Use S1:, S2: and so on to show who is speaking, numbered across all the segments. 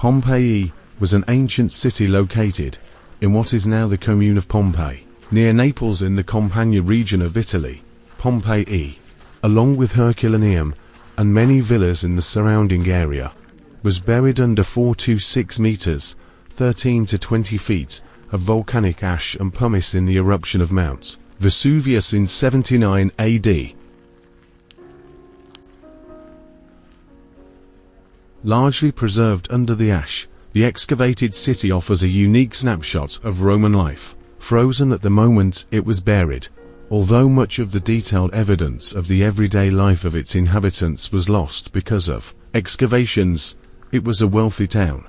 S1: Pompeii was an ancient city located in what is now the commune of Pompei, near Naples in the Campania region of Italy. Pompeii, along with Herculaneum and many villas in the surrounding area, was buried under 4 to 6 meters, 13 to 20 feet, of volcanic ash and pumice in the eruption of Mount Vesuvius in 79 AD. Largely preserved under the ash, the excavated city offers a unique snapshot of Roman life, frozen at the moment it was buried. Although much of the detailed evidence of the everyday life of its inhabitants was lost because of excavations, it was a wealthy town,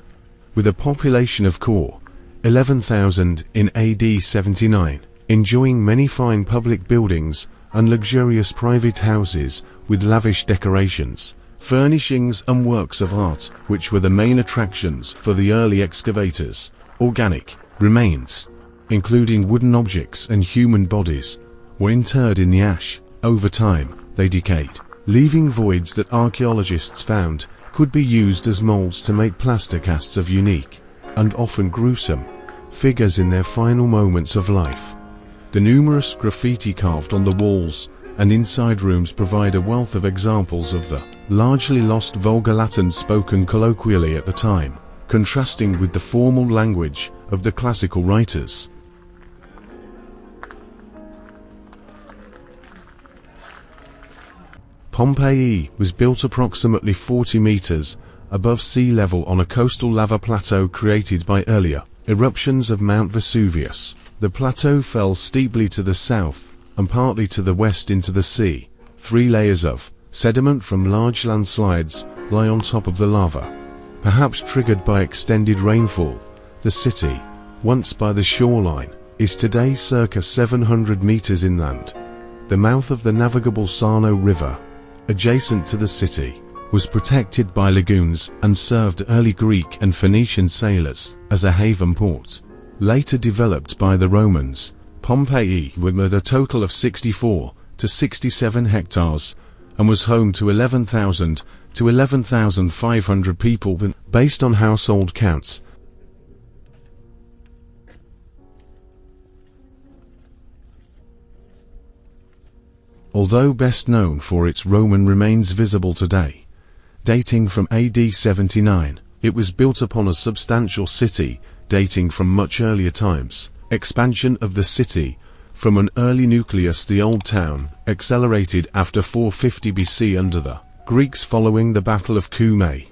S1: with a population of core 11,000 in AD 79, enjoying many fine public buildings and luxurious private houses with lavish decorations, furnishings and works of art, which were the main attractions for the early excavators. Organic remains, including wooden objects and human bodies, were interred in the ash. Over time, they decayed, leaving voids that archaeologists found could be used as moulds to make plaster casts of unique, and often gruesome, figures in their final moments of life. The numerous graffiti carved on the walls and inside rooms provide a wealth of examples of the largely lost Vulgar Latin spoken colloquially at the time, contrasting with the formal language of the classical writers. Pompeii was built approximately 40 meters above sea level on a coastal lava plateau created by earlier eruptions of Mount Vesuvius. The plateau fell steeply to the south and partly to the west into the sea. 3 layers of sediment from large landslides lie on top of the lava, perhaps triggered by extended rainfall. The city, once by the shoreline, is today circa 700 meters inland. The mouth of the navigable Sarno River, adjacent to the city, was protected by lagoons and served early Greek and Phoenician sailors as a haven port. Later developed by the Romans, Pompeii with a total of 64 to 67 hectares and was home to 11,000 to 11,500 people based on household counts. Although best known for its Roman remains visible today, dating from AD 79, it was built upon a substantial city dating from much earlier times. Expansion of the city from an early nucleus, the Old Town, accelerated after 450 BC under the Greeks following the Battle of Cumae.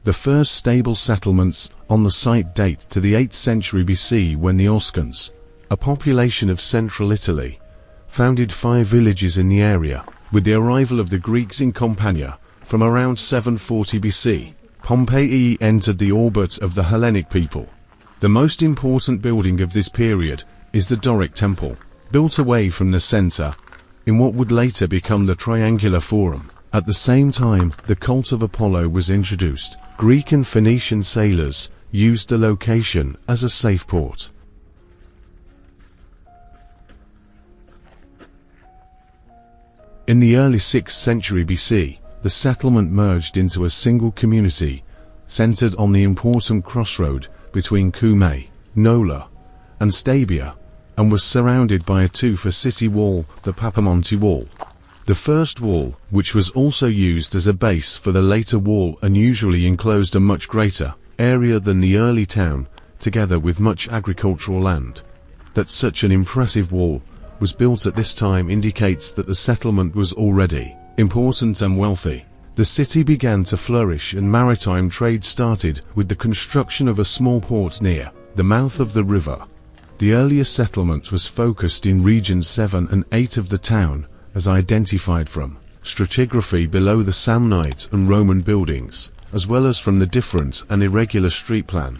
S1: The first stable settlements on the site date to the 8th century BC when the Oscans, a population of central Italy, founded 5 villages in the area. With the arrival of the Greeks in Campania from around 740 BC, Pompeii entered the orbit of the Hellenic people. The most important building of this period is the Doric Temple, built away from the center, in what would later become the Triangular Forum. At the same time, the cult of Apollo was introduced. Greek and Phoenician sailors used the location as a safe port. In the early 6th century BC, the settlement merged into a single community, centered on the important crossroad between Cumae, Nola, and Stabiae, and was surrounded by a 2-for-city wall, the Papamonte Wall. The first wall, which was also used as a base for the later wall, unusually enclosed a much greater area than the early town, together with much agricultural land. That such an impressive wall was built at this time indicates that the settlement was already important and wealthy. The city began to flourish and maritime trade started with the construction of a small port near the mouth of the river. The earlier settlement was focused in regions 7 and 8 of the town, as identified from stratigraphy below the Samnite and Roman buildings, as well as from the different and irregular street plan.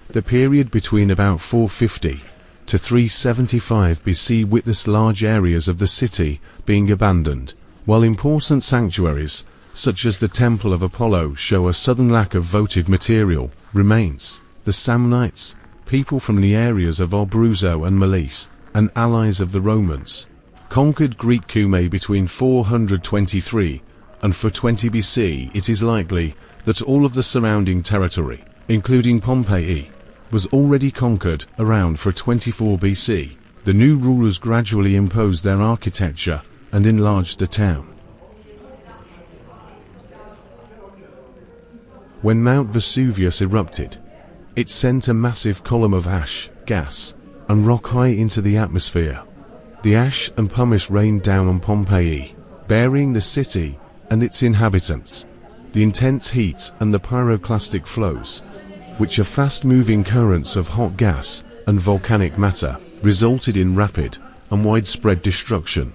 S1: The period between about 450 to 375 BC witnessed large areas of the city being abandoned, while important sanctuaries, such as the Temple of Apollo, show a sudden lack of votive material remains. The Samnites, people from the areas of Abruzzo and Molise, and allies of the Romans, conquered Greek Cumae between 423 and 420 BC. It is likely that all of the surrounding territory, including Pompeii, was already conquered around 424 BC. The new rulers gradually imposed their architecture and enlarged the town. When Mount Vesuvius erupted, it sent a massive column of ash, gas, and rock high into the atmosphere. The ash and pumice rained down on Pompeii, burying the city and its inhabitants. The intense heat and the pyroclastic flows, which are fast-moving currents of hot gas and volcanic matter, resulted in rapid and widespread destruction.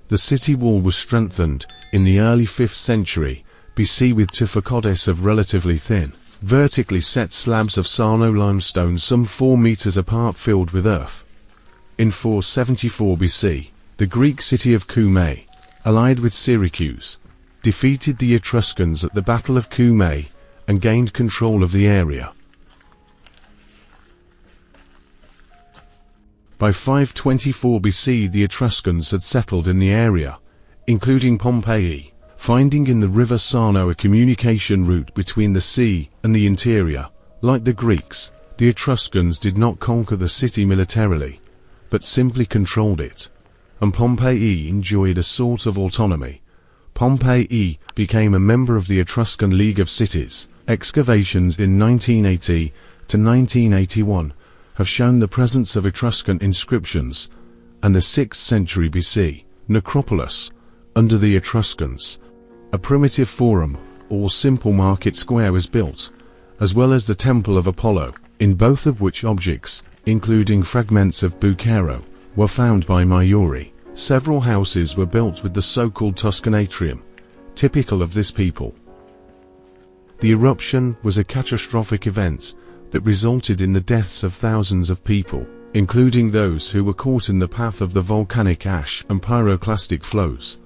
S1: The city wall was strengthened in the early 5th century BC with two facades of relatively thin, vertically set slabs of Sarno limestone some 4 meters apart filled with earth. In 474 BC, the Greek city of Cumae, allied with Syracuse, defeated the Etruscans at the Battle of Cumae and gained control of the area. By 524 BC, the Etruscans had settled in the area, including Pompeii, finding in the river Sarno a communication route between the sea and the interior. Like the Greeks, the Etruscans did not conquer the city militarily, but simply controlled it, and Pompeii enjoyed a sort of autonomy. Pompeii became a member of the Etruscan League of Cities. Excavations in 1980 to 1981 have shown the presence of Etruscan inscriptions and the 6th century BC necropolis under the Etruscans. A primitive forum, or simple market square, was built, as well as the Temple of Apollo, in both of which objects, including fragments of Bucero, were found by Maiori. Several houses were built with the so-called Tuscan atrium, typical of this people. The eruption was a catastrophic event that resulted in the deaths of thousands of people, including those who were caught in the path of the volcanic ash and pyroclastic flows.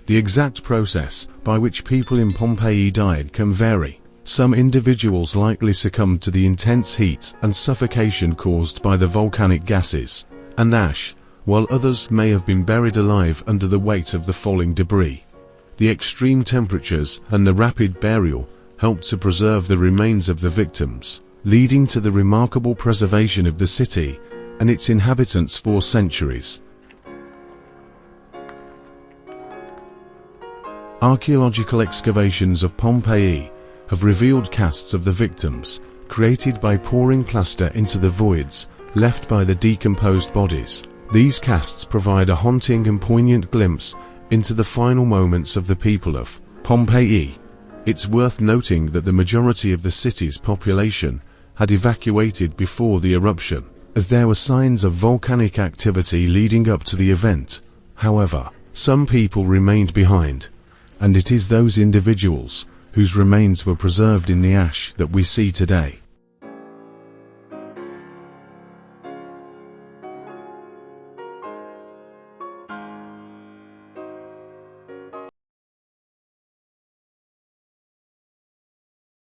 S1: The exact process by which people in Pompeii died can vary. Some individuals likely succumbed to the intense heat and suffocation caused by the volcanic gases and ash, while others may have been buried alive under the weight of the falling debris. The extreme temperatures and the rapid burial helped to preserve the remains of the victims, leading to the remarkable preservation of the city and its inhabitants for centuries. Archaeological excavations of Pompeii have revealed casts of the victims, created by pouring plaster into the voids left by the decomposed bodies. These casts provide a haunting and poignant glimpse into the final moments of the people of Pompeii. It's worth noting that the majority of the city's population had evacuated before the eruption, as there were signs of volcanic activity leading up to the event. However, some people remained behind, and it is those individuals whose remains were preserved in the ash that we see today.